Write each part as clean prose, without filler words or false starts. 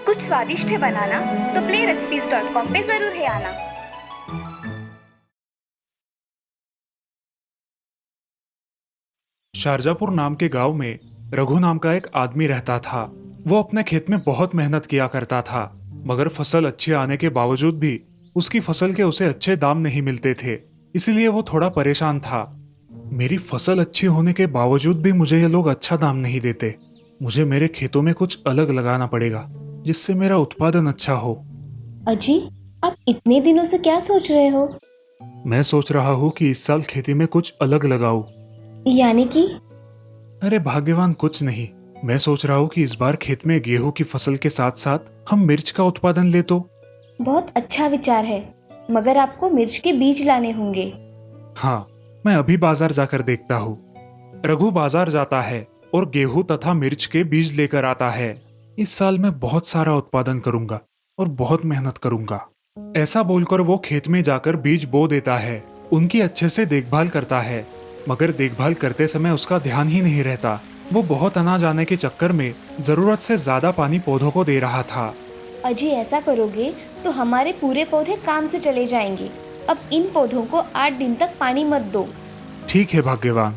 कुछ स्वादिष्ट है बनाना तो playrecipes.com पे जरूर है आना। शारजापुर नाम के गांव में रघु नाम का एक आदमी रहता था। वो अपने खेत में बहुत मेहनत किया करता था, मगर फसल अच्छी आने के बावजूद भी उसकी फसल के उसे अच्छे दाम नहीं मिलते थे। इसलिए वो थोड़ा परेशान था। मेरी फसल अच्छी होने के बावजूद भी मुझे ये लोग अच्छा दाम नहीं देते। मुझे मेरे खेतों में कुछ अलग लगाना पड़ेगा जिससे मेरा उत्पादन अच्छा हो। अजी, आप इतने दिनों से क्या सोच रहे हो? मैं सोच रहा हूँ कि इस साल खेती में कुछ अलग लगाऊं। यानी कि? अरे भाग्यवान, कुछ नहीं। मैं सोच रहा हूँ कि इस बार खेत में गेहूं की फसल के साथ साथ हम मिर्च का उत्पादन ले तो। बहुत अच्छा विचार है, मगर आपको मिर्च के बीज लाने होंगे। हाँ, मैं अभी बाजार जाकर देखता हूँ। रघु बाजार जाता है और गेहूं तथा मिर्च के बीज लेकर आता है। इस साल मैं बहुत सारा उत्पादन करूंगा और बहुत मेहनत करूंगा। ऐसा बोलकर वो खेत में जाकर बीज बो देता है। उनकी अच्छे से देखभाल करता है, मगर देखभाल करते समय उसका ध्यान ही नहीं रहता। वो बहुत अनाज आने के चक्कर में जरूरत से ज्यादा पानी पौधों को दे रहा था। अजी, ऐसा करोगे तो हमारे पूरे पौधे काम से चले जाएंगे। अब इन पौधों को 8 दिन तक पानी मत दो। ठीक है भाग्यवान।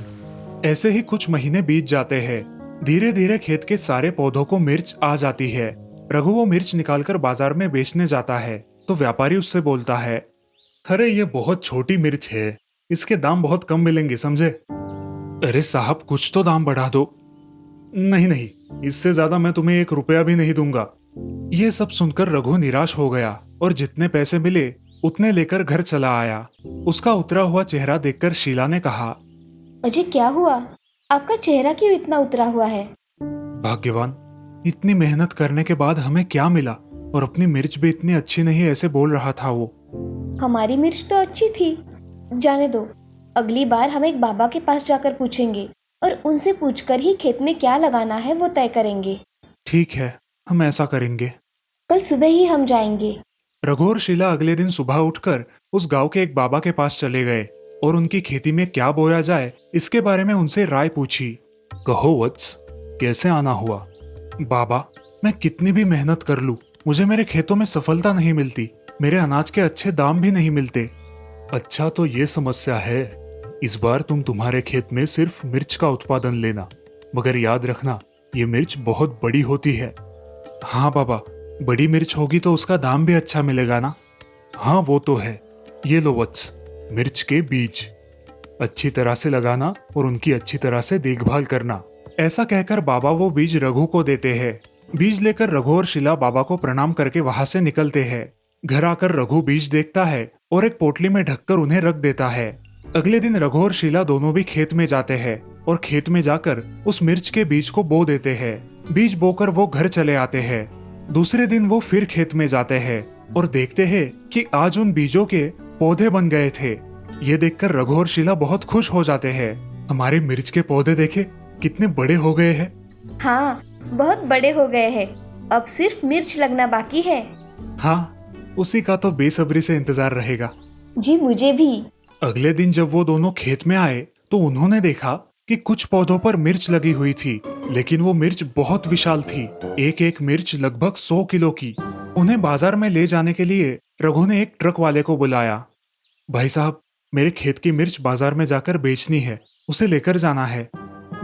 ऐसे ही कुछ महीने बीत जाते हैं। धीरे धीरे खेत के सारे पौधों को मिर्च आ जाती है। रघु वो मिर्च निकालकर बाजार में बेचने जाता है तो व्यापारी उससे बोलता है, अरे ये बहुत छोटी मिर्च है, इसके दाम बहुत कम मिलेंगे, समझे? अरे साहब, कुछ तो दाम बढ़ा दो। नहीं नहीं, इससे ज्यादा मैं तुम्हें 1 रुपया भी नहीं दूंगा। ये सब सुनकर रघु निराश हो गया और जितने पैसे मिले उतने लेकर घर चला आया। उसका उतरा हुआ चेहरा देखकर शीला ने कहा, अजी, क्या हुआ? आपका चेहरा क्यों इतना उतरा हुआ है? भाग्यवान, इतनी मेहनत करने के बाद हमें क्या मिला? और अपनी मिर्च भी इतनी अच्छी नहीं, ऐसे बोल रहा था वो। हमारी मिर्च तो अच्छी थी। जाने दो, अगली बार हम एक बाबा के पास जाकर पूछेंगे और उनसे पूछकर ही खेत में क्या लगाना है वो तय करेंगे। ठीक है, हम ऐसा करेंगे। कल सुबह ही हम जाएंगे। रघु और शीला अगले दिन सुबह उठकर उस गांव के एक बाबा के पास चले गए और उनकी खेती में क्या बोया जाए इसके बारे में उनसे राय पूछी। कहो वत्स, कैसे आना हुआ? बाबा, मैं कितनी भी मेहनत कर लूं, मुझे मेरे खेतों में सफलता नहीं मिलती। मेरे अनाज के अच्छे दाम भी नहीं मिलते। अच्छा, तो ये समस्या है। इस बार तुम तुम्हारे खेत में सिर्फ मिर्च का उत्पादन लेना, मगर याद रखना ये मिर्च बहुत बड़ी होती है। हाँ बाबा, बड़ी मिर्च होगी तो उसका दाम भी अच्छा मिलेगा ना? हाँ वो तो है। ये लो वत्स, मिर्च के बीज। अच्छी तरह से लगाना और उनकी अच्छी तरह से देखभाल करना। ऐसा कहकर बाबा वो बीज रघु को देते हैं। बीज लेकर रघु और शीला बाबा को प्रणाम करके वहां से निकलते हैं। घर आकर रघु बीज देखता है और एक पोटली में ढककर उन्हें रख देता है। अगले दिन रघु और शीला दोनों भी खेत में जाते हैं और खेत में जाकर उस मिर्च के बीज को बो देते हैं। बीज बोकर वो घर चले आते हैं। दूसरे दिन वो फिर खेत में जाते हैं और देखते हैं कि आज उन बीजों के पौधे बन गए थे। ये देखकर रघु और शीला बहुत खुश हो जाते हैं। हमारे मिर्च के पौधे देखे, कितने बड़े हो गए हैं। हाँ, बहुत बड़े हो गए हैं। अब सिर्फ मिर्च लगना बाकी है। हाँ, उसी का तो बेसब्री से इंतजार रहेगा। जी, मुझे भी। अगले दिन जब वो दोनों खेत में आए तो उन्होंने देखा कि कुछ पौधों पर मिर्च लगी हुई थी, लेकिन वो मिर्च बहुत विशाल थी। एक एक मिर्च लगभग 100 किलो की। उन्हें बाजार में ले जाने के लिए रघु ने एक ट्रक वाले को बुलाया। भाई साहब, मेरे खेत की मिर्च बाजार में जाकर बेचनी है, उसे लेकर जाना है।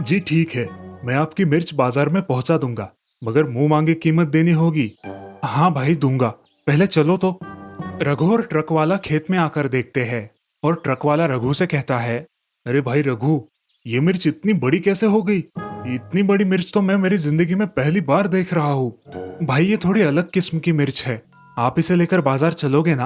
जी ठीक है, मैं आपकी मिर्च बाजार में पहुंचा दूंगा, मगर मुंह मांगे कीमत देनी होगी। हाँ भाई, दूंगा, पहले चलो तो। रघु और ट्रक वाला खेत में आकर देखते हैं और ट्रक वाला रघु से कहता है, अरे भाई रघु, ये मिर्च इतनी बड़ी कैसे हो गई? इतनी बड़ी मिर्च तो मैं मेरी जिंदगी में पहली बार देख रहा हूँ। भाई, ये थोड़ी अलग किस्म की मिर्च है, आप इसे लेकर बाजार चलोगे ना?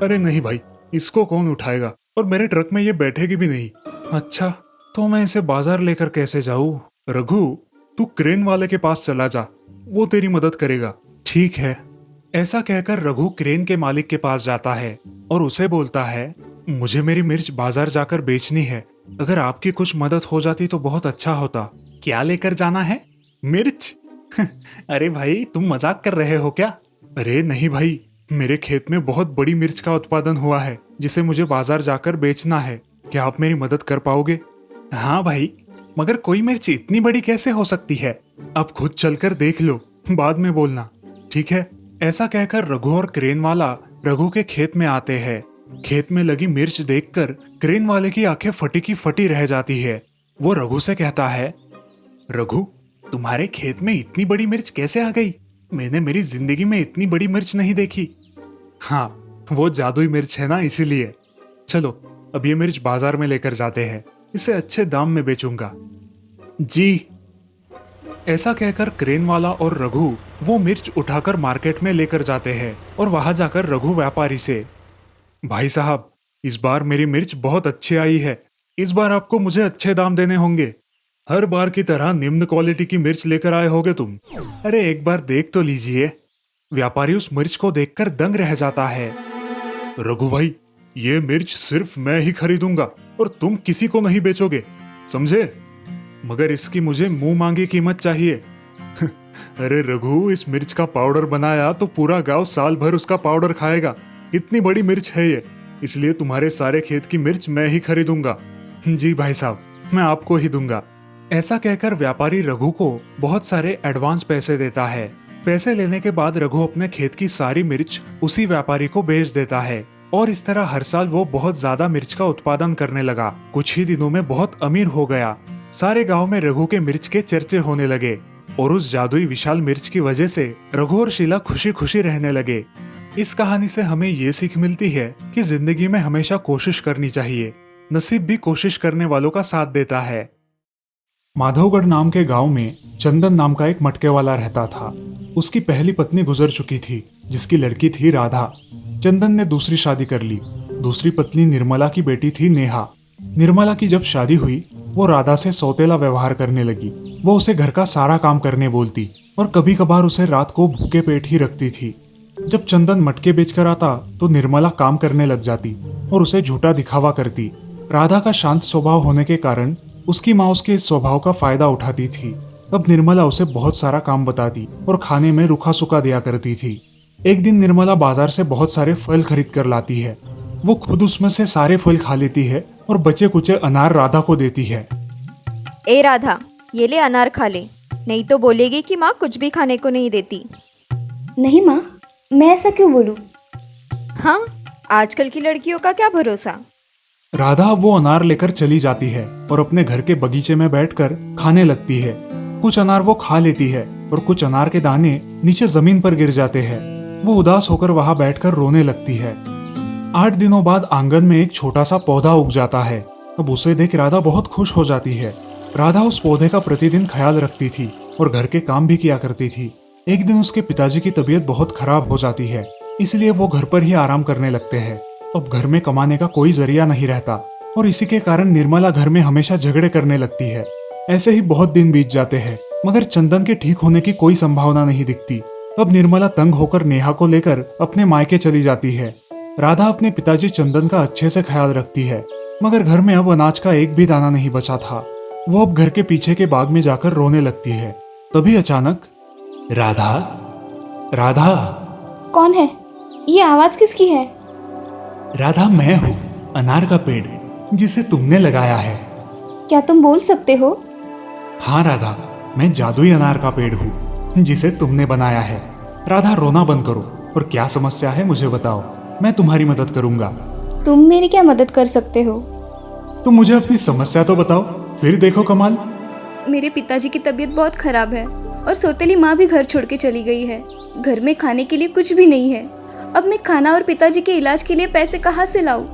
अरे नहीं भाई, इसको कौन उठाएगा, और मेरे ट्रक में ये बैठेगी भी नहीं। अच्छा, तो मैं इसे बाजार लेकर कैसे जाऊँ? रघु, तू क्रेन वाले के पास चला जा, वो तेरी मदद करेगा। ठीक है। ऐसा कहकर रघु क्रेन के मालिक के पास जाता है और उसे बोलता है, मुझे मेरी मिर्च बाजार जाकर बेचनी है, अगर आपकी कुछ मदद हो जाती तो बहुत अच्छा होता। क्या लेकर जाना है? मिर्च? अरे भाई, तुम मजाक कर रहे हो क्या? अरे नहीं भाई, मेरे खेत में बहुत बड़ी मिर्च का उत्पादन हुआ है जिसे मुझे बाजार जाकर बेचना है। क्या आप मेरी मदद कर पाओगे? हाँ भाई, मगर कोई मिर्च इतनी बड़ी कैसे हो सकती है? अब खुद चलकर देख लो, बाद में बोलना, ठीक है? ऐसा कहकर रघु और क्रेन वाला रघु के खेत में आते हैं। खेत में लगी मिर्च देखकर क्रेन वाले की आंखें फटी की फटी रह जाती है। वो रघु से कहता है, रघु, तुम्हारे खेत में इतनी बड़ी मिर्च कैसे आ गई? मैंने मेरी जिंदगी में इतनी बड़ी मिर्च नहीं देखी। हाँ, वो जादुई मिर्च है ना, इसीलिए। चलो, अब ये मिर्च बाजार में लेकर जाते हैं, इसे अच्छे दाम में बेचूंगा। जी। ऐसा कहकर क्रेन वाला और रघु वो मिर्च उठाकर मार्केट में लेकर जाते हैं और वहां जाकर रघु व्यापारी से, भाई साहब, इस बार मेरी मिर्च बहुत अच्छी आई है, इस बार आपको मुझे अच्छे दाम देने होंगे। हर बार की तरह निम्न क्वालिटी की मिर्च लेकर आए होगे तुम। अरे एक बार देख तो लीजिए। व्यापारी उस मिर्च को देखकर दंग रह जाता है। रघु भाई, ये मिर्च सिर्फ मैं ही खरीदूंगा और तुम किसी को नहीं बेचोगे, समझे? मगर इसकी मुझे मुंह मांगी कीमत चाहिए। अरे रघु, इस मिर्च का पाउडर बनाया तो पूरा गांव साल भर उसका पाउडर खाएगा। इतनी बड़ी मिर्च है ये, इसलिए तुम्हारे सारे खेत की मिर्च मैं ही खरीदूंगा। जी भाई साहब, मैं आपको ही दूंगा। ऐसा कहकर व्यापारी रघु को बहुत सारे एडवांस पैसे देता है। पैसे लेने के बाद रघु अपने खेत की सारी मिर्च उसी व्यापारी को बेच देता है और इस तरह हर साल वो बहुत ज्यादा मिर्च का उत्पादन करने लगा। कुछ ही दिनों में बहुत अमीर हो गया। सारे गांव में रघु के मिर्च के चर्चे होने लगे और उस जादुई विशाल मिर्च की वजह से रघु और शीला खुशी खुशी रहने लगे। इस कहानी से हमें ये सीख मिलती है कि जिंदगी में हमेशा कोशिश करनी चाहिए। नसीब भी कोशिश करने वालों का साथ देता है। माधवगढ़ नाम के गांव में चंदन नाम का एक मटके वाला रहता था। उसकी पहली पत्नी गुजर चुकी थी, जिसकी लड़की थी राधा। चंदन ने दूसरी शादी कर ली। दूसरी पत्नी निर्मला की बेटी थी नेहा। निर्मला की जब शादी हुई, वो राधा से सौतेला व्यवहार करने लगी। वो उसे घर का सारा काम करने बोलती और कभी कभार उसे रात को भूखे पेट ही रखती थी। जब चंदन मटके बेचकर आता तो निर्मला काम करने लग जाती और उसे झूठा दिखावा करती। राधा का शांत स्वभाव होने के कारण उसकी माँ उसके इस स्वभाव का फायदा उठाती थी। अब निर्मला उसे बहुत सारा काम बताती और खाने में रूखा सूखा दिया करती थी। एक दिन निर्मला बाजार से बहुत सारे फल खरीद कर लाती है। वो खुद उसमें से सारे फल खा लेती है और बचे कुचे अनार राधा को देती है। ए राधा, ये ले अनार खा ले, नहीं तो बोलेगी कि माँ कुछ भी खाने को नहीं देती। नहीं माँ, मैं ऐसा क्यों बोलूँ? हाँ, आजकल की लड़कियों का क्या भरोसा। राधा वो अनार लेकर चली जाती है और अपने घर के बगीचे में बैठकर खाने लगती है। कुछ अनार वो खा लेती है और कुछ अनार के दाने नीचे जमीन पर गिर जाते हैं। वो उदास होकर वहां बैठकर रोने लगती है। 8 दिनों बाद आंगन में एक छोटा सा पौधा उग जाता है। अब उसे देख राधा बहुत खुश हो जाती है। राधा उस पौधे का प्रतिदिन ख्याल रखती थी और घर के काम भी किया करती थी। एक दिन उसके पिताजी की तबीयत बहुत खराब हो जाती है, इसलिए वो घर पर ही आराम करने लगते हैं। अब घर में कमाने का कोई जरिया नहीं रहता और इसी के कारण निर्मला घर में हमेशा झगड़े करने लगती है। ऐसे ही बहुत दिन बीत जाते हैं, मगर चंदन के ठीक होने की कोई संभावना नहीं दिखती। अब निर्मला तंग होकर नेहा को लेकर अपने मायके चली जाती है। राधा अपने पिताजी चंदन का अच्छे से ख्याल रखती है, मगर घर में अब अनाज का एक भी दाना नहीं बचा था। वो अब घर के पीछे के बाग में जाकर रोने लगती है। तभी अचानक, राधा, राधा। कौन है? ये आवाज किसकी है? राधा, मैं हूँ, अनार का पेड़ जिसे तुमने लगाया है। क्या तुम बोल सकते हो? हाँ राधा, मैं जादुई अनार का पेड़ हूँ जिसे तुमने बनाया है। राधा, रोना बंद करो और क्या समस्या है मुझे बताओ, मैं तुम्हारी मदद करूंगा। तुम मेरी क्या मदद कर सकते हो? तुम मुझे अपनी समस्या तो बताओ, फिर देखो कमाल। मेरे पिताजी की तबीयत बहुत खराब है और सौतेली माँ भी घर छोड़ के चली गई है। घर में खाने के लिए कुछ भी नहीं है। अब मैं खाना और पिताजी के इलाज के लिए पैसे कहाँ से लाऊं?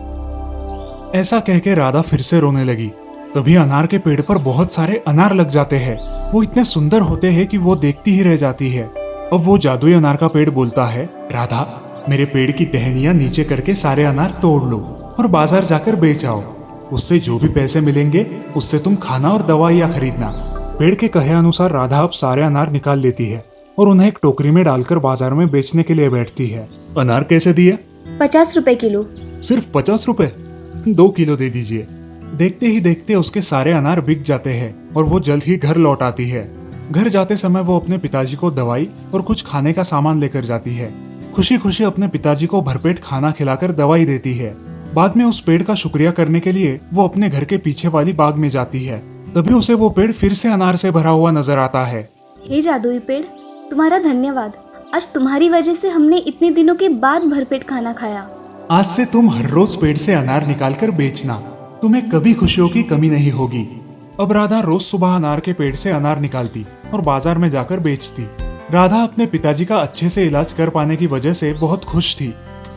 ऐसा कह के राधा फिर से रोने लगी। तभी अनार के पेड़ पर बहुत सारे अनार लग जाते हैं। वो इतने सुंदर होते हैं कि वो देखती ही रह जाती है। अब वो जादुई अनार का पेड़ बोलता है, राधा, मेरे पेड़ की टहनियां नीचे करके सारे अनार तोड़ लो और बाजार जाकर बेच आओ। उससे जो भी पैसे मिलेंगे उससे तुम खाना और दवाइयाँ खरीदना। पेड़ के कहे अनुसार राधा अब सारे अनार निकाल लेती है और उन्हें एक टोकरी में डालकर बाजार में बेचने के लिए बैठती है। अनार कैसे दिए? 50 रुपए किलो। सिर्फ 50 रुपए? 2 किलो दे दीजिए। देखते ही देखते उसके सारे अनार बिक जाते हैं और वो जल्द ही घर लौट आती है। घर जाते समय वो अपने पिताजी को दवाई और कुछ खाने का सामान लेकर जाती है। खुशी खुशी अपने पिताजी को भरपेट खाना खिलाकर दवाई देती है। बाद में उस पेड़ का शुक्रिया करने के लिए वो अपने घर के पीछे वाली बाग में जाती है। तभी उसे वो पेड़ फिर से अनार से भरा हुआ नजर आता है। हे जादुई पेड़, तुम्हारा धन्यवाद। आज तुम्हारी वजह से हमने इतने दिनों के बाद भरपेट खाना खाया। आज से तुम हर रोज पेड़ से अनार निकाल कर बेचना, तुम्हें कभी खुशियों की कमी नहीं होगी। अब राधा रोज सुबह अनार के पेड़ से अनार निकालती और बाजार में जाकर बेचती। राधा अपने पिताजी का अच्छे से इलाज कर पाने की वजह से बहुत खुश थी।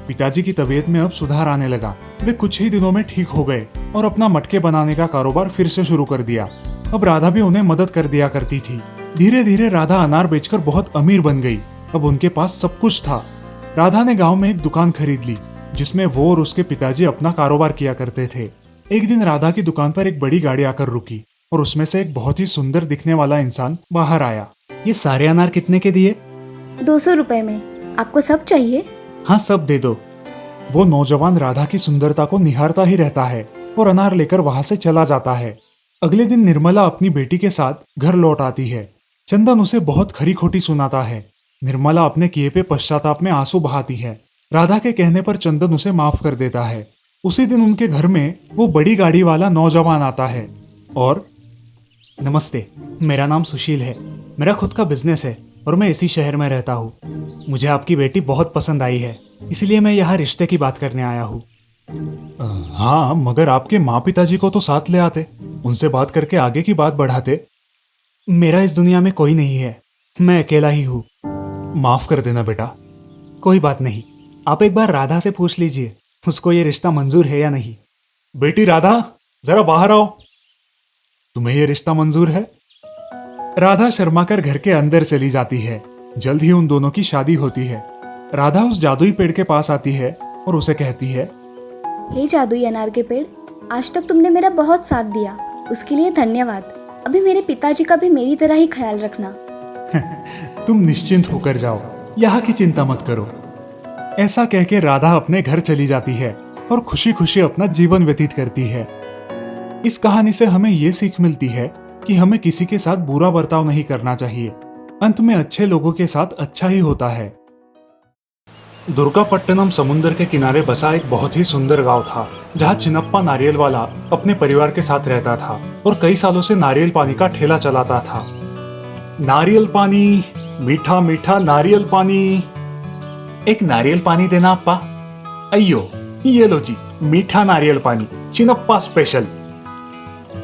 पिताजी की तबीयत में अब सुधार आने लगा। वे कुछ ही दिनों में ठीक हो गए और अपना मटके बनाने का कारोबार फिर से शुरू कर दिया। अब राधा भी उन्हें मदद कर दिया करती थी। धीरे धीरे राधा अनार बेचकर बहुत अमीर बन गई। अब उनके पास सब कुछ था। राधा ने गांव में एक दुकान खरीद ली जिसमें वो और उसके पिताजी अपना कारोबार किया करते थे। एक दिन राधा की दुकान पर एक बड़ी गाड़ी आकर रुकी और उसमें से एक बहुत ही सुंदर दिखने वाला इंसान बाहर आया। ये सारे अनार कितने के दिए? 200 रुपए में। आपको सब चाहिए? हाँ, सब दे दो। वो नौजवान राधा की सुंदरता को निहारता ही रहता है और अनार लेकर वहां से चला जाता है। अगले दिन निर्मला अपनी बेटी के साथ घर लौट आती है। चंदन उसे बहुत खरी खोटी सुनाता है। निर्मला अपने किए पे पश्चाताप में आंसू बहाती है। राधा के कहने पर चंदन उसे माफ कर देता है। उसी दिन उनके घर में वो बड़ी गाड़ी वाला नौजवान आता है और नमस्ते, मेरा नाम सुशील है। मेरा खुद का बिजनेस है और मैं इसी शहर में रहता हूँ। मुझे आपकी बेटी बहुत पसंद आई है, इसलिए मैं यहाँ रिश्ते की बात करने आया हूँ। हाँ, मगर आपके माँ पिताजी को तो साथ ले आते, उनसे बात करके आगे की बात बढ़ाते। मेरा इस दुनिया में कोई नहीं है, मैं अकेला ही हूँ। माफ कर देना बेटा। कोई बात नहीं, आप एक बार राधा से पूछ लीजिए उसको ये रिश्ता मंजूर है या नहीं। बेटी राधा, जरा बाहर आओ। तुम्हें ये रिश्ता मंजूर है? राधा शर्माकर घर के अंदर चली जाती है। जल्द ही उन दोनों की शादी होती है। राधा उस जादुई पेड़ के पास आती है और उसे कहती है, हे जादुई अनार के पेड़, आज तक तुमने मेरा बहुत साथ दिया, उसके लिए धन्यवाद। अभी मेरे पिताजी का भी मेरी तरह ही ख्याल रखना। तुम निश्चिंत होकर जाओ, यहाँ की चिंता मत करो। ऐसा कह के राधा अपने घर चली जाती है और खुशी खुशी अपना जीवन व्यतीत करती है। इस कहानी से हमें ये सीख मिलती है कि हमें किसी के साथ बुरा बर्ताव नहीं करना चाहिए। अंत में अच्छे लोगों के साथ अच्छा ही होता है। दुर्गापट्टनम समुद्र के किनारे बसा एक बहुत ही सुंदर गांव था, जहां चिनप्पा नारियल वाला अपने परिवार के साथ रहता था और कई सालों से नारियल पानी का ठेला चलाता था। नारियल पानी, मीठा मीठा नारियल पानी। एक नारियल पानी देना अप्पा। अयो, ये लो जी, मीठा नारियल पानी, चिनप्पा स्पेशल।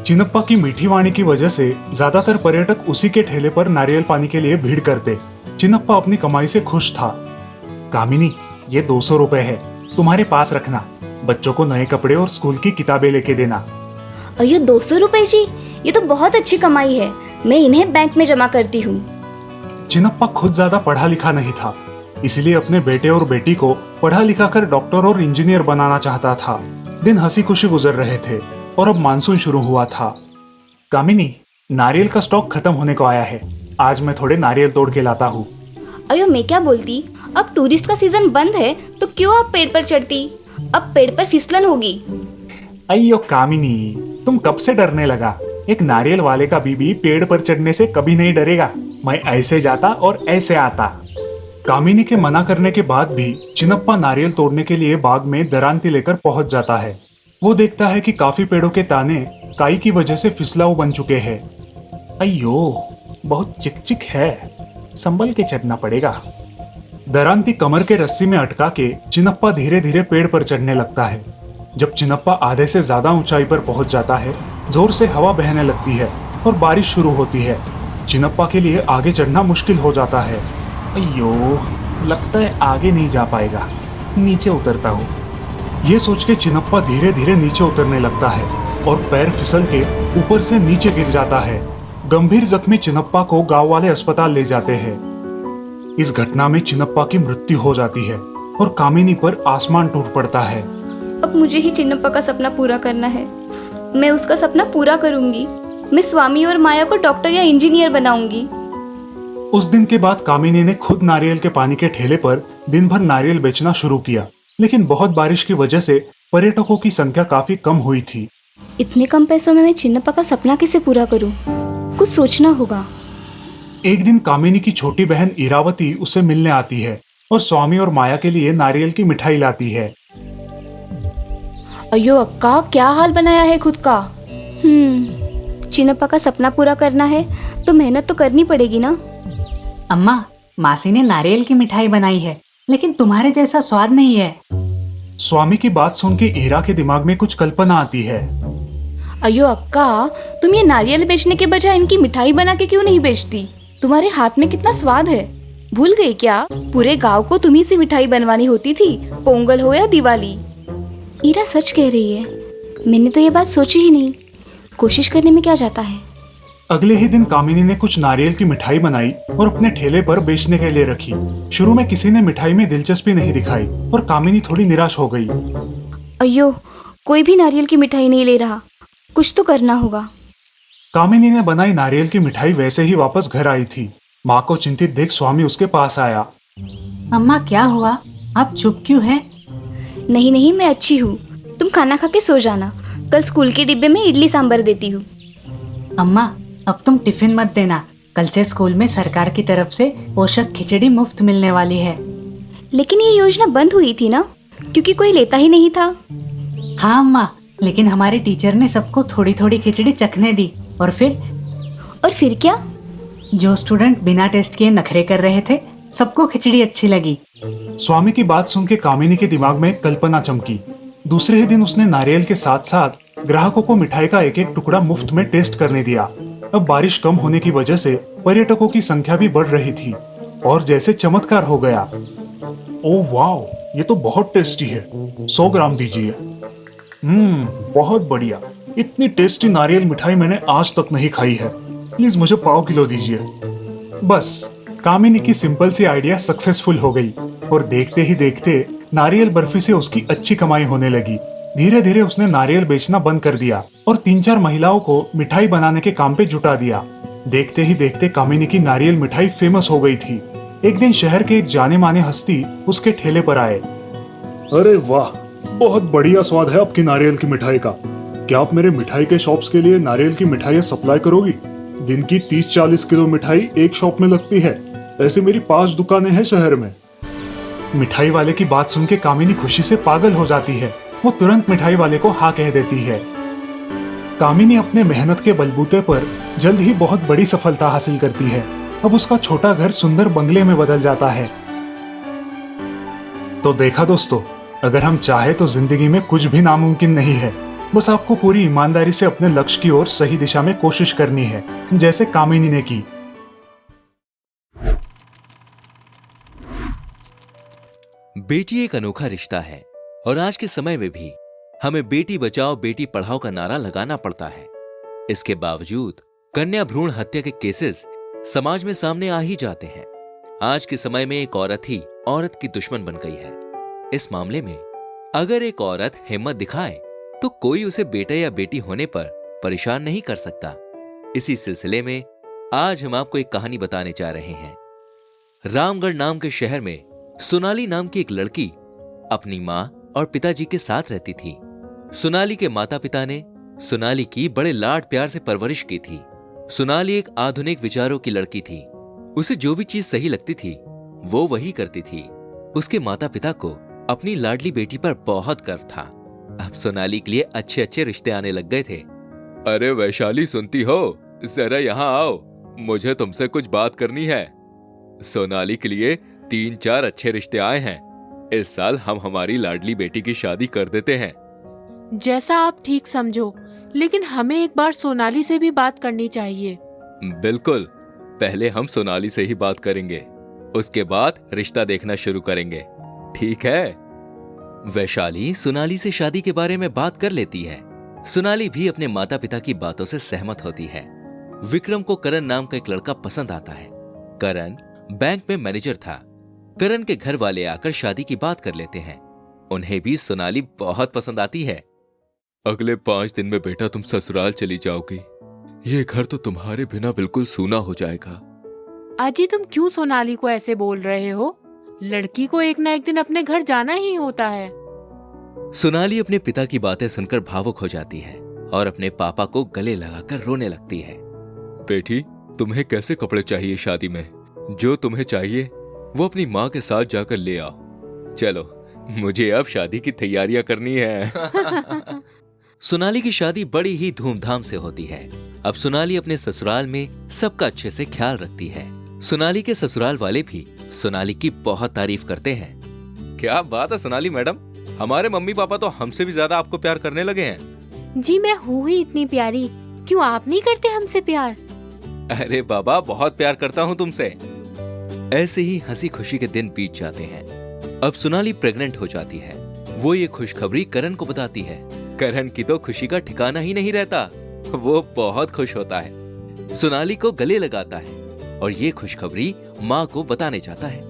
चिनप्पा की मीठी वाणी की वजह से ज्यादातर पर्यटक उसी के ठेले पर नारियल पानी के लिए भीड़ करते। चिनप्पा अपनी कमाई से खुश था। कामिनी, ये 200 रुपए है, तुम्हारे पास रखना। बच्चों को नए कपड़े और स्कूल की किताबें लेके देना। अयो 200 रुपए जी, ये तो बहुत अच्छी कमाई है। मैं इन्हें बैंक में जमा करती हूँ। चिनप्पा खुद ज्यादा पढ़ा लिखा नहीं था, इसलिए अपने बेटे और बेटी को पढ़ा लिखा कर डॉक्टर और इंजीनियर बनाना चाहता था। दिन हंसी खुशी गुजर रहे थे और अब मानसून शुरू हुआ था। कामिनी, नारियल का स्टॉक खत्म होने को आया है, आज मैं थोड़े नारियल तोड़ के लाता हूँ। अयो मैं क्या बोलती, अब टूरिस्ट का सीजन बंद है तो क्यों आप पेड़ पर चढ़ती? अब पेड़ पर फिसलन होगी। अयो कामिनी, तुम कब से डरने लगा? एक नारियल वाले का बीबी पेड़ पर चढ़ने से कभी नहीं डरेगा। मैं ऐसे जाता और ऐसे आता। कामिनी के मना करने के बाद भी चिनप्पा नारियल तोड़ने के लिए बाग में दरांती लेकर पहुंच जाता है। वो देखता है कि काफी पेड़ों के ताने काई की वजह से फिसलाऊ बन चुके हैं। अयो, बहुत चिकचिक है, संभल के चढ़ना पड़ेगा। दरांती कमर के रस्सी में अटका के चिनप्पा धीरे धीरे पेड़ पर चढ़ने लगता है। जब चिनप्पा आधे से ज्यादा ऊंचाई पर पहुंच जाता है, जोर से हवा बहने लगती है और बारिश शुरू होती है। चिनप्पा के लिए आगे चढ़ना मुश्किल हो जाता है। अयो, लगता है आगे नहीं जा पाएगा, नीचे उतरता हूँ। ये सोच के चिनप्पा धीरे धीरे नीचे उतरने लगता है और पैर फिसल के ऊपर से नीचे गिर जाता है। गंभीर जख्मी चिनप्पा को गांव वाले अस्पताल ले जाते हैं। इस घटना में चिनप्पा की मृत्यु हो जाती है और कामिनी पर आसमान टूट पड़ता है। अब मुझे ही चिन्नप्पा का सपना पूरा करना है। मैं उसका सपना पूरा करूंगी। मैं स्वामी और माया को डॉक्टर या इंजीनियर बनाऊंगी। उस दिन के बाद कामिनी ने खुद नारियल के पानी के ठेले पर दिन भर नारियल बेचना शुरू किया, लेकिन बहुत बारिश की वजह से पर्यटकों की संख्या काफी कम हुई थी। इतने कम पैसों में मैं चिन्नप्पा का सपना कैसे पूरा करूं? कुछ सोचना होगा। एक दिन कामिनी की छोटी बहन इरावती उसे मिलने आती है और स्वामी और माया के लिए नारियल की मिठाई लाती है। अयो अक्का, क्या हाल बनाया है खुद का। चिनप्पा का सपना पूरा करना है तो मेहनत तो करनी पड़ेगी ना। अम्मा, मासी ने नारियल की मिठाई बनाई है, लेकिन तुम्हारे जैसा स्वाद नहीं है। स्वामी की बात सुन के ईरा के दिमाग में कुछ कल्पना आती है। अयो अक्का, तुम ये नारियल बेचने के बजाय इनकी मिठाई बना के क्यों नहीं बेचती? तुम्हारे हाथ में कितना स्वाद है। भूल गई क्या? पूरे गांव को तुम्ही से मिठाई बनवानी होती थी, पोंगल हो या दिवाली। ईरा सच कह रही है, मैंने तो ये बात सोची ही नहीं। कोशिश करने में क्या जाता है। अगले ही दिन कामिनी ने कुछ नारियल की मिठाई बनाई और अपने ठेले पर बेचने के लिए रखी। शुरू में किसी ने मिठाई में दिलचस्पी नहीं दिखाई और कामिनी थोड़ी निराश हो गई। अयो, कोई भी नारियल की मिठाई नहीं ले रहा, कुछ तो करना होगा। कामिनी ने बनाई नारियल की मिठाई वैसे ही वापस घर आई थी। माँ को चिंतित देख स्वामी उसके पास आया। अम्मा, क्या हुआ? आप चुप क्यों हैं? नहीं नहीं, मैं अच्छी हूँ। तुम खाना खा के सो जाना, कल स्कूल के डिब्बे में इडली सांभर देती हूँ। अम्मा, अब तुम टिफिन मत देना। कल से स्कूल में सरकार की तरफ से पोषक खिचड़ी मुफ्त मिलने वाली है। लेकिन ये योजना बंद हुई थी ना, क्योंकि कोई लेता ही नहीं था। हाँ अम्मा, लेकिन हमारे टीचर ने सबको थोड़ी थोड़ी खिचड़ी चखने दी। और फिर क्या? जो स्टूडेंट बिना टेस्ट किए नखरे कर रहे थे, सबको खिचड़ी अच्छी लगी। स्वामी की बात सुन के कामिनी के दिमाग में कल्पना चमकी। दूसरे ही दिन उसने नारियल के साथ साथ ग्राहकों को मिठाई का एक एक टुकड़ा मुफ्त में टेस्ट करने दिया। अब बारिश कम होने की वजह से पर्यटकों की संख्या भी बढ़ रही थी और जैसे चमत्कार हो गया। ओह वाह, ये तो बहुत टेस्टी है, 100 ग्राम दीजिए। बहुत बढ़िया, इतनी टेस्टी नारियल मिठाई मैंने आज तक नहीं खाई है। प्लीज मुझे पाव किलो दीजिए। बस, कामिनी की सिंपल सी आइडिया सक्सेसफुल हो गई और देखते ही देखते नारियल बर्फी से उसकी अच्छी कमाई होने लगी। धीरे धीरे उसने नारियल बेचना बंद कर दिया और 3-4 महिलाओं को मिठाई बनाने के काम पे जुटा दिया। देखते ही देखते कामिनी की नारियल मिठाई फेमस हो गई थी। एक दिन शहर के एक जाने माने हस्ती उसके ठेले पर आए। अरे वाह, बहुत बढ़िया स्वाद है आपकी नारियल की मिठाई का। क्या आप मेरे मिठाई के शॉप्स के लिए नारियल की मिठाइयाँ सप्लाई करोगी? दिन की 30-40 किलो मिठाई एक शॉप में लगती है। ऐसे मेरी 5 दुकानें हैं शहर में। मिठाई वाले की बात सुन के कामिनी खुशी से पागल हो जाती है। वो तुरंत मिठाई वाले को हाँ कह देती है। कामिनी अपने मेहनत के बलबूते पर जल्द ही बहुत बड़ी सफलता हासिल करती है। अब उसका छोटा घर सुंदर बंगले में बदल जाता है। तो देखा दोस्तों, अगर हम चाहे तो जिंदगी में कुछ भी नामुमकिन नहीं है। बस आपको पूरी ईमानदारी से अपने लक्ष्य की ओर सही दिशा में कोशिश करनी है, जैसे कामिनी ने की। बेटी एक अनोखा रिश्ता है और आज के समय में भी हमें बेटी बचाओ बेटी पढ़ाओ का नारा लगाना पड़ता है। इसके बावजूद कन्या भ्रूण हत्या के केसेस समाज में सामने आ ही जाते हैं। आज के समय में एक औरत ही औरत की दुश्मन बन गई है। इस मामले में अगर एक औरत हिम्मत दिखाए तो कोई उसे बेटा या बेटी होने पर परेशान नहीं कर सकता। इसी सिलसिले में आज हम आपको एक कहानी बताने जा रहे हैं। रामगढ़ नाम के शहर में सोनाली नाम की एक लड़की अपनी माँ और पिताजी के साथ रहती थी। सोनाली के माता पिता ने सोनाली की बड़े लाड प्यार से परवरिश की थी। सोनाली एक आधुनिक विचारों की लड़की थी। उसे जो भी चीज सही लगती थी वो वही करती थी। उसके माता पिता को अपनी लाडली बेटी पर बहुत गर्व था। अब सोनाली के लिए अच्छे अच्छे रिश्ते आने लग गए थे। अरे वैशाली, सुनती हो? जरा यहाँ आओ, मुझे तुमसे कुछ बात करनी है। सोनाली के लिए 3-4 अच्छे रिश्ते आए हैं। इस साल हम हमारी लाडली बेटी की शादी कर देते हैं। जैसा आप ठीक समझो, लेकिन हमें एक बार सोनाली से भी बात करनी चाहिए। बिल्कुल, पहले हम सोनाली से ही बात करेंगे, उसके बाद रिश्ता देखना शुरू करेंगे, ठीक है? वैशाली सोनाली से शादी के बारे में बात कर लेती है। सोनाली भी अपने माता पिता की बातों से सहमत होती है। विक्रम को करण नाम का एक लड़का पसंद आता है। करण बैंक में मैनेजर था। करण के घर वाले आकर शादी की बात कर लेते हैं। उन्हें भी सोनाली बहुत पसंद आती है। अगले 5 दिन में बेटा तुम ससुराल चली जाओगी। ये घर तो तुम्हारे बिना बिल्कुल सूना हो जाएगा। अजी, तुम क्यों सोनाली को ऐसे बोल रहे हो? लड़की को एक ना एक दिन अपने घर जाना ही होता है। सोनाली अपने पिता की बातें सुनकर भावुक हो जाती है और अपने पापा को गले लगाकर रोने लगती है। बेटी, तुम्हें कैसे कपड़े चाहिए शादी में? जो तुम्हें चाहिए वो अपनी माँ के साथ जाकर ले आओ। चलो, मुझे अब शादी की तैयारियां करनी है। सोनाली की शादी बड़ी ही धूमधाम से होती है। अब सोनाली अपने ससुराल में सबका अच्छे से ख्याल रखती है। सोनाली के ससुराल वाले भी सोनाली की बहुत तारीफ करते हैं। क्या बात है सोनाली मैडम, हमारे मम्मी पापा तो हमसे भी ज्यादा आपको प्यार करने लगे हैं। जी मैं हूँ ही इतनी प्यारी, क्यों आप नहीं करते हमसे प्यार? अरे बाबा, बहुत प्यार करता हूँ तुमसे। ऐसे ही हंसी खुशी के दिन बीत जाते हैं। अब सोनाली प्रेग्नेंट हो जाती है। वो ये खुशखबरी करण को बताती है। करण की तो खुशी का ठिकाना ही नहीं रहता। वो बहुत खुश होता है, सोनाली को गले लगाता है और ये खुशखबरी माँ को बताने जाता है।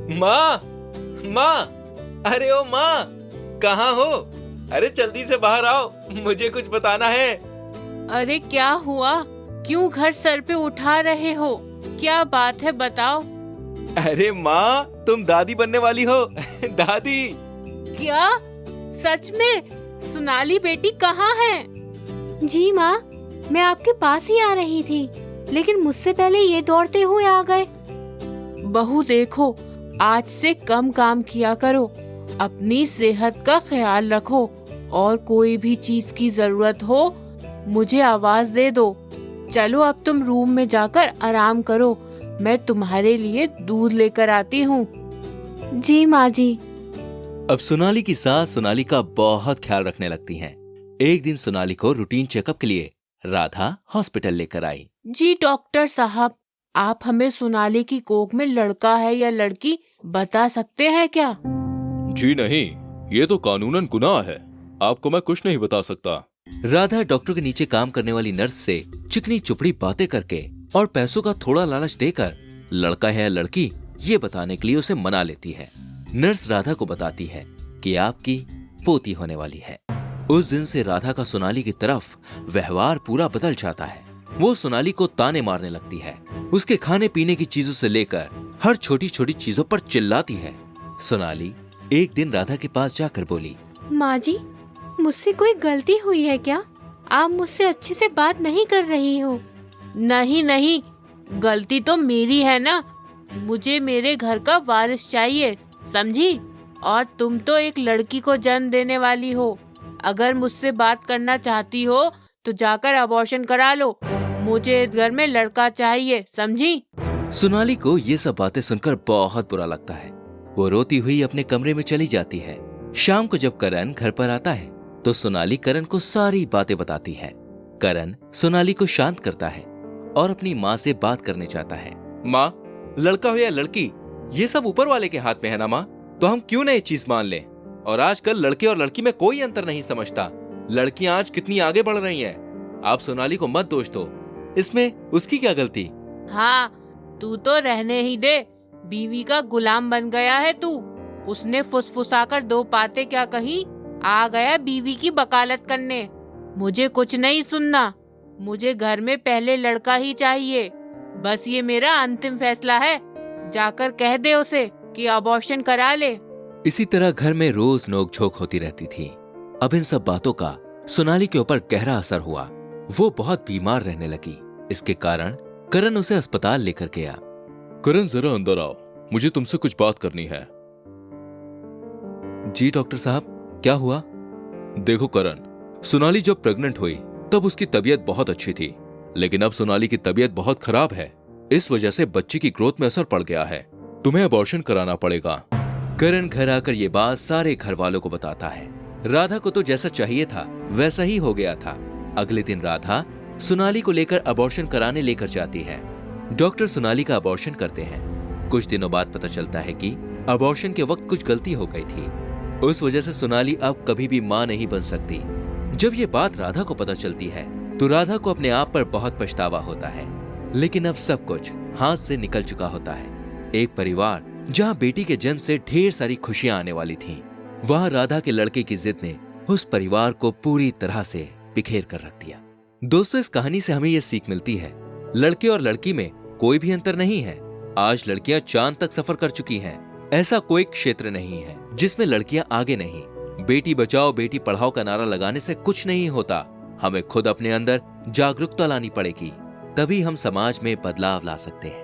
माँ, माँ, अरे ओ माँ, कहाँ हो? अरे जल्दी से बाहर आओ, मुझे कुछ बताना है। अरे क्या हुआ? क्यों घर सर पे उठा रहे हो? क्या बात है, बताओ। अरे माँ, तुम दादी बनने वाली हो। दादी। क्या? सच में? सोनाली बेटी कहाँ है? जी माँ, मैं आपके पास ही आ रही थी, लेकिन मुझसे पहले ये दौड़ते हुए आ गए। बहू देखो, आज से कम काम किया करो, अपनी सेहत का ख्याल रखो और कोई भी चीज की जरूरत हो मुझे आवाज दे दो। चलो अब तुम रूम में जाकर आराम करो, मैं तुम्हारे लिए दूध लेकर आती हूँ। जी माँ जी। अब सोनाली की सास सोनाली का बहुत ख्याल रखने लगती हैं। एक दिन सोनाली को रूटीन चेकअप के लिए राधा हॉस्पिटल लेकर आई। जी डॉक्टर साहब, आप हमें सोनाली की कोख में लड़का है या लड़की बता सकते हैं क्या? जी नहीं, ये तो कानूनन गुनाह है, आपको मैं कुछ नहीं बता सकता। राधा डॉक्टर के नीचे काम करने वाली नर्स से चिकनी चुपड़ी बातें करके और पैसों का थोड़ा लालच देकर लड़का है या लड़की ये बताने के लिए उसे मना लेती है। नर्स राधा को बताती है कि आपकी पोती होने वाली है। उस दिन से राधा का सोनाली की तरफ व्यवहार पूरा बदल जाता है। वो सोनाली को ताने मारने लगती है। उसके खाने पीने की चीजों से लेकर हर छोटी छोटी चीजों पर चिल्लाती है। सोनाली एक दिन राधा के पास जाकर बोली, माँ जी, मुझसे कोई गलती हुई है क्या? आप मुझसे अच्छे से बात नहीं कर रही हो। नहीं नहीं, गलती तो मेरी है ना, मुझे मेरे घर का वारिस चाहिए, समझी? और तुम तो एक लड़की को जन्म देने वाली हो। अगर मुझसे बात करना चाहती हो तो जाकर अबॉर्शन करा लो, मुझे इस घर में लड़का चाहिए, समझी? सोनाली को ये सब बातें सुनकर बहुत बुरा लगता है। वो रोती हुई अपने कमरे में चली जाती है। शाम को जब करण घर पर आता है तो सोनाली करण को सारी बातें बताती है। करण सोनाली को शांत करता है और अपनी माँ से बात करने चाहता है। माँ, लड़का हो या लड़की, ये सब ऊपर वाले के हाथ में है ना माँ, तो हम क्यों ना ये चीज मान लें? और आजकल लड़के और लड़की में कोई अंतर नहीं समझता। लड़कियां आज कितनी आगे बढ़ रही हैं। आप सोनाली को मत दोष दो, इसमें उसकी क्या गलती? हाँ, तू तो रहने ही दे, बीवी का गुलाम बन गया है तू। उसने फुसफुसाकर दो बातें क्या कही, आ गया बीवी की वकालत करने। मुझे कुछ नहीं सुनना, मुझे घर में पहले लड़का ही चाहिए, बस ये मेरा अंतिम फैसला है। जाकर कह दे उसे कि अबॉर्शन करा ले। इसी तरह घर में रोज नोकझोंक होती रहती थी। अब इन सब बातों का सोनाली के ऊपर गहरा असर हुआ। वो बहुत बीमार रहने लगी। इसके कारण करण उसे अस्पताल लेकर गया। करण, जरा अंदर आओ, मुझे तुमसे कुछ बात करनी है। जी डॉक्टर साहब, क्या हुआ? देखो करण, सोनाली जब प्रेग्नेंट हुई तब उसकी तबीयत बहुत अच्छी थी, लेकिन अब सोनाली की तबीयत बहुत खराब है। इस वजह से बच्ची की ग्रोथ में असर पड़ गया है। तुम्हें अबॉर्शन कराना पड़ेगा। करण घर आकर ये बात सारे घर वालों को बताता है। राधा को तो जैसा चाहिए था वैसा ही हो गया था। अगले दिन राधा सोनाली को लेकर अबॉर्शन कराने लेकर जाती है। डॉक्टर सोनाली का अबॉर्शन करते हैं। कुछ दिनों बाद पता चलता है कि अबॉर्शन के वक्त कुछ गलती हो गई थी। उस वजह से सोनाली अब कभी भी मां नहीं बन सकती। जब ये बात राधा को पता चलती है तो राधा को अपने आप पर बहुत पछतावा होता है। लेकिन अब सब कुछ हाथ से निकल चुका होता है। एक परिवार जहां बेटी के जन्म से ढेर सारी खुशियां आने वाली थीं, वहां राधा के लड़के की जिद ने उस परिवार को पूरी तरह से बिखेर कर रख दिया। दोस्तों, इस कहानी से हमें यह सीख मिलती है, लड़के और लड़की में कोई भी अंतर नहीं है। आज लड़कियां चांद तक सफर कर चुकी हैं। ऐसा कोई क्षेत्र नहीं है जिसमें लड़कियां आगे नहीं। बेटी बचाओ बेटी पढ़ाओ का नारा लगाने से कुछ नहीं होता। हमें खुद अपने अंदर जागरूकता लानी पड़ेगी, तभी हम समाज में बदलाव ला सकते हैं।